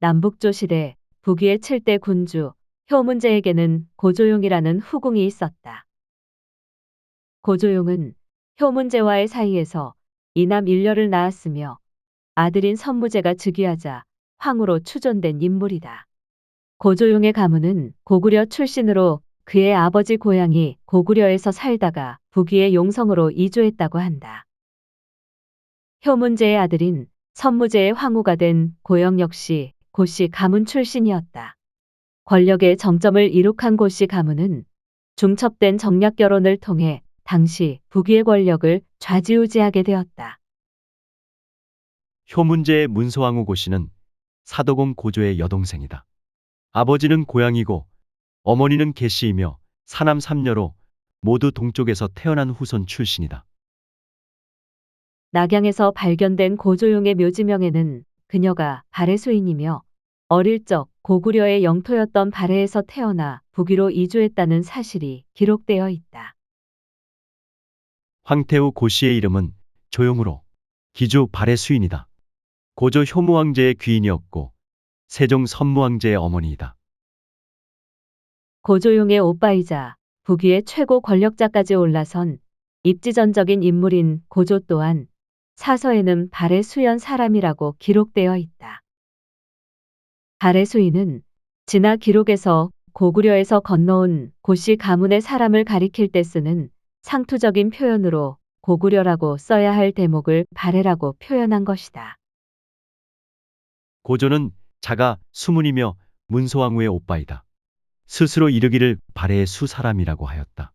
남북조 시대 북위의 7대 군주 효문제에게는 고조용이라는 후궁이 있었다. 고조용은 효문제와의 사이에서 이남 일녀를 낳았으며 아들인 선무제가 즉위하자 황후로 추존된 인물이다. 고조용의 가문은 고구려 출신으로 그의 아버지 고향이 고구려에서 살다가 북위의 용성으로 이주했다고 한다. 효문제의 아들인 선무제의 황후가 된 고영 역시 고씨 가문 출신이었다. 권력의 정점을 이룩한 고씨 가문은 중첩된 정략 결혼을 통해 당시 북위의 권력을 좌지우지하게 되었다. 효문제의 문소왕후 고씨는 사도공 고조의 여동생이다. 아버지는 고양이고 어머니는 계씨이며 사남 삼녀로 모두 동쪽에서 태어난 후손 출신이다. 낙양에서 발견된 고조용의 묘지명에는 그녀가 발해 수인이며 어릴 적 고구려의 영토였던 발해에서 태어나 북위로 이주했다는 사실이 기록되어 있다. 황태후 고씨의 이름은 조용으로 기주 발해 수인이다. 고조 효무왕제의 귀인이었고 세종 선무왕제의 어머니이다. 고조용의 오빠이자 북위의 최고 권력자까지 올라선 입지전적인 인물인 고조 또한 사서에는 발해 수연 사람이라고 기록되어 있다. 발해 수인은 진화 기록에서 고구려에서 건너온 고씨 가문의 사람을 가리킬 때 쓰는 상투적인 표현으로 고구려라고 써야 할 대목을 발해라고 표현한 것이다. 고조는 자가 수문이며 문소왕후의 오빠이다. 스스로 이르기를 발해의 수 사람이라고 하였다.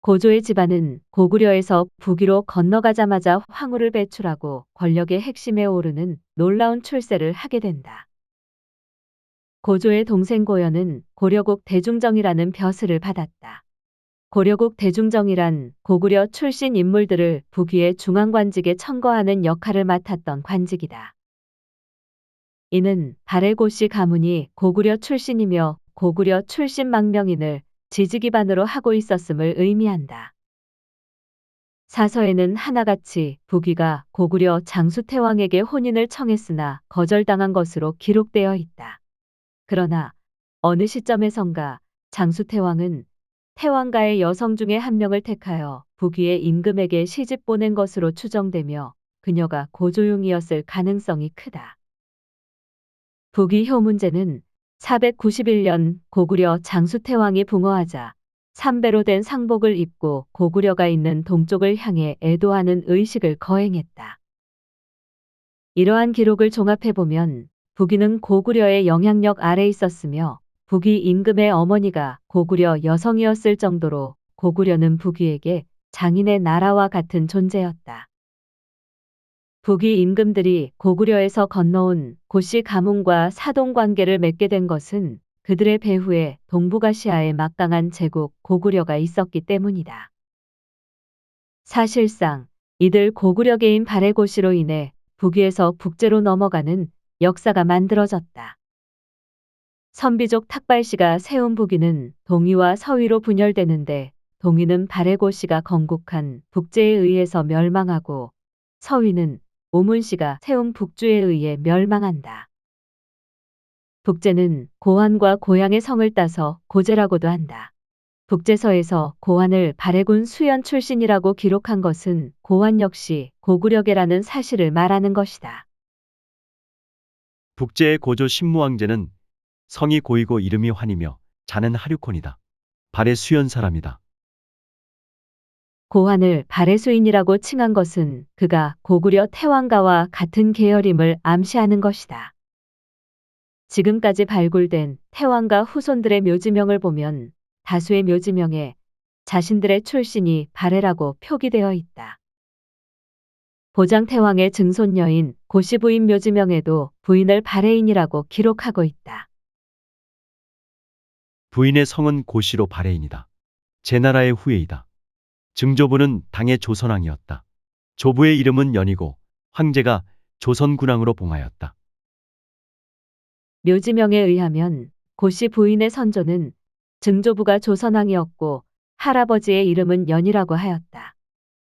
고조의 집안은 고구려에서 북위로 건너가자마자 황후를 배출하고 권력의 핵심에 오르는 놀라운 출세를 하게 된다. 고조의 동생 고연은 고려국 대중정이라는 벼슬을 받았다. 고려국 대중정이란 고구려 출신 인물들을 북위의 중앙관직에 청거하는 역할을 맡았던 관직이다. 이는 발해고씨 가문이 고구려 출신이며 고구려 출신 망명인을 지지 기반으로 하고 있었음을 의미한다. 사서에는 하나같이 북위가 고구려 장수태왕에게 혼인을 청했으나 거절당한 것으로 기록되어 있다. 그러나 어느 시점에선가 장수태왕은 태왕가의 여성 중에 한 명을 택하여 북위의 임금에게 시집 보낸 것으로 추정되며 그녀가 고조용이었을 가능성이 크다. 북위 효문제는 491년 고구려 장수태왕이 붕어하자 3배로 된 상복을 입고 고구려가 있는 동쪽을 향해 애도하는 의식을 거행했다. 이러한 기록을 종합해보면 북위는 고구려의 영향력 아래 있었으며 북위 임금의 어머니가 고구려 여성이었을 정도로 고구려는 북위에게 장인의 나라와 같은 존재였다. 북위 임금들이 고구려에서 건너온 고씨 가문과 사돈 관계를 맺게 된 것은 그들의 배후에 동북아시아의 막강한 제국 고구려가 있었기 때문이다. 사실상 이들 고구려계인 발해고씨로 인해 북위에서 북제로 넘어가는 역사가 만들어졌다. 선비족 탁발씨가 세운 북위는 동위와 서위로 분열되는데 동위는 발해고씨가 건국한 북제에 의해서 멸망하고 서위는 오문씨가 세운 북주에 의해 멸망한다. 북제는 고환과 고향의 성을 따서 고제라고도 한다. 북제서에서 고환을 발해군 수연 출신이라고 기록한 것은 고환 역시 고구려계라는 사실을 말하는 것이다. 북제의 고조 신무왕제는 성이 고이고 이름이 환이며 자는 하류콘이다. 발해 수연 사람이다. 고환을 발해수인이라고 칭한 것은 그가 고구려 태왕가와 같은 계열임을 암시하는 것이다. 지금까지 발굴된 태왕가 후손들의 묘지명을 보면 다수의 묘지명에 자신들의 출신이 발해라고 표기되어 있다. 보장태왕의 증손녀인 고씨 부인 묘지명에도 부인을 발해인이라고 기록하고 있다. 부인의 성은 고씨로 발해인이다. 제나라의 후예이다. 증조부는 당의 조선왕이었다. 조부의 이름은 연이고 황제가 조선군왕으로 봉하였다. 묘지명에 의하면 고씨 부인의 선조는 증조부가 조선왕이었고 할아버지의 이름은 연이라고 하였다.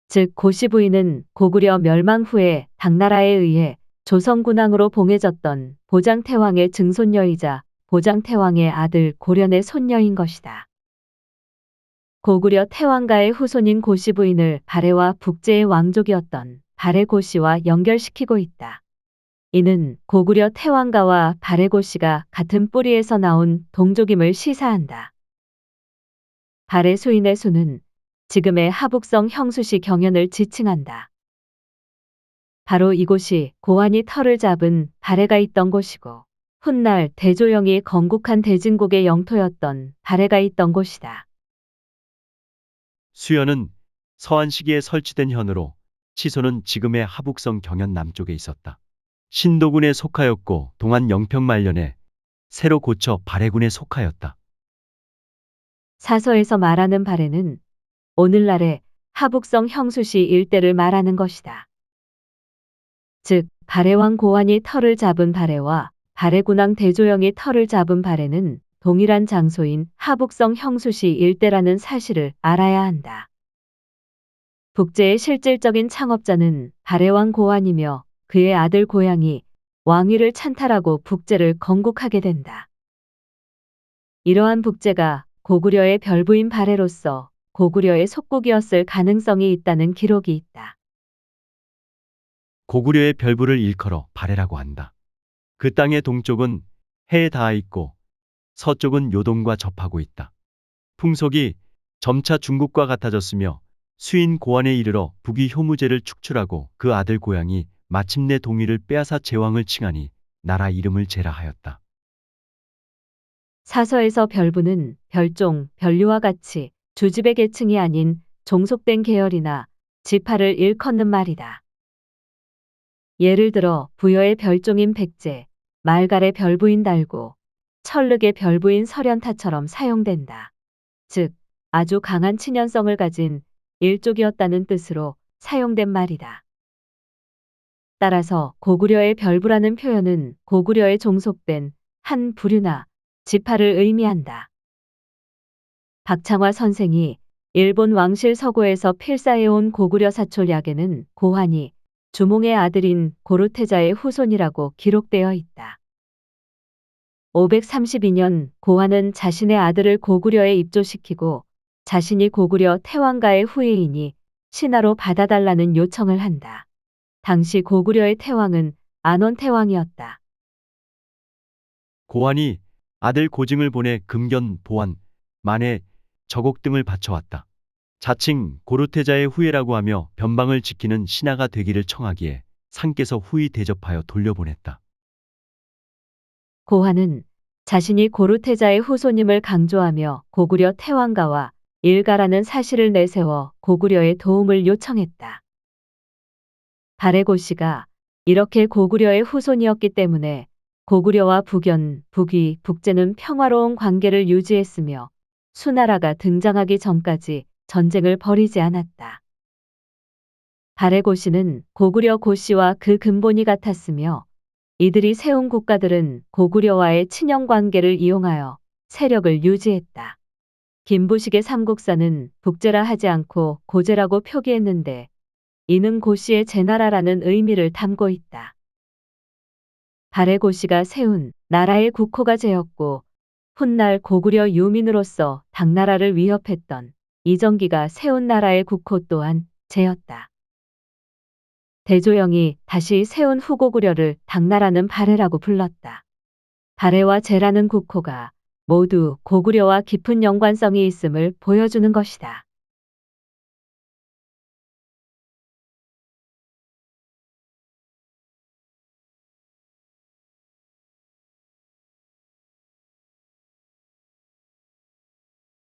즉 고씨 부인은 고구려 멸망 후에 당나라에 의해 조선군왕으로 봉해졌던 보장태왕의 증손녀이자 보장태왕의 아들 고련의 손녀인 것이다. 고구려 태왕가의 후손인 고씨 부인을 발해와 북제의 왕족이었던 발해 고씨와 연결시키고 있다. 이는 고구려 태왕가와 발해 고씨가 같은 뿌리에서 나온 동족임을 시사한다. 발해 수인의 수는 지금의 하북성 형수시 경연을 지칭한다. 바로 이곳이 고환이 터를 잡은 발해가 있던 곳이고 훗날 대조영이 건국한 대진국의 영토였던 발해가 있던 곳이다. 수연은 서한 시기에 설치된 현으로 치소는 지금의 하북성 경연 남쪽에 있었다. 신도군에 속하였고 동안 영평 말년에 새로 고쳐 발해군에 속하였다. 사서에서 말하는 발해는 오늘날의 하북성 형수시 일대를 말하는 것이다. 즉 발해왕 고환이 터를 잡은 발해와 발해군왕 대조영이 터를 잡은 발해는 동일한 장소인 하북성 형수시 일대라는 사실을 알아야 한다. 북제의 실질적인 창업자는 발해왕 고환이며 그의 아들 고양이 왕위를 찬탈하고 북제를 건국하게 된다. 이러한 북제가 고구려의 별부인 발해로서 고구려의 속국이었을 가능성이 있다는 기록이 있다. 고구려의 별부를 일컬어 발해라고 한다. 그 땅의 동쪽은 해에 닿아 있고 서쪽은 요동과 접하고 있다. 풍속이 점차 중국과 같아졌으며 수인 고환에 이르러 북이 효무제를 축출하고 그 아들 고양이 마침내 동위를 빼앗아 제왕을 칭하니 나라 이름을 제라 하였다. 사서에서 별부는 별종, 별류와 같이 주집의 계층이 아닌 종속된 계열이나 지파를 일컫는 말이다. 예를 들어 부여의 별종인 백제, 말갈의 별부인 달구, 철륵의 별부인 설현타처럼 사용된다. 즉, 아주 강한 친연성을 가진 일족이었다는 뜻으로 사용된 말이다. 따라서 고구려의 별부라는 표현은 고구려에 종속된 한 부류나 지파를 의미한다. 박창화 선생이 일본 왕실 서고에서 필사해온 고구려 사촌 야게는 고환이 주몽의 아들인 고르테자의 후손이라고 기록되어 있다. 532년 고환은 자신의 아들을 고구려에 입조시키고 자신이 고구려 태왕가의 후예이니 신하로 받아달라는 요청을 한다. 당시 고구려의 태왕은 안원태왕이었다. 고환이 아들 고증을 보내 금견, 보환, 만해, 저곡 등을 바쳐왔다. 자칭 고르테자의 후예라고 하며 변방을 지키는 신하가 되기를 청하기에 상께서 후히 대접하여 돌려보냈다. 고환은 자신이 고르테자의 후손임을 강조하며 고구려 태왕가와 일가라는 사실을 내세워 고구려의 도움을 요청했다. 발해고씨가 이렇게 고구려의 후손이었기 때문에 고구려와 북연, 북위, 북제는 평화로운 관계를 유지했으며 수나라가 등장하기 전까지 전쟁을 벌이지 않았다. 발해고씨는 고구려 고씨와 그 근본이 같았으며 이들이 세운 국가들은 고구려와의 친연 관계를 이용하여 세력을 유지했다. 김부식의 삼국사는 북제라 하지 않고 고제라고 표기했는데 이는 고씨의 제나라라는 의미를 담고 있다. 발해고씨가 세운 나라의 국호가 제였고 훗날 고구려 유민으로서 당나라를 위협했던 이정기가 세운 나라의 국호 또한 제였다. 대조영이 다시 세운 후고구려를 당나라는 발해라고 불렀다. 발해와 제라는 국호가 모두 고구려와 깊은 연관성이 있음을 보여주는 것이다.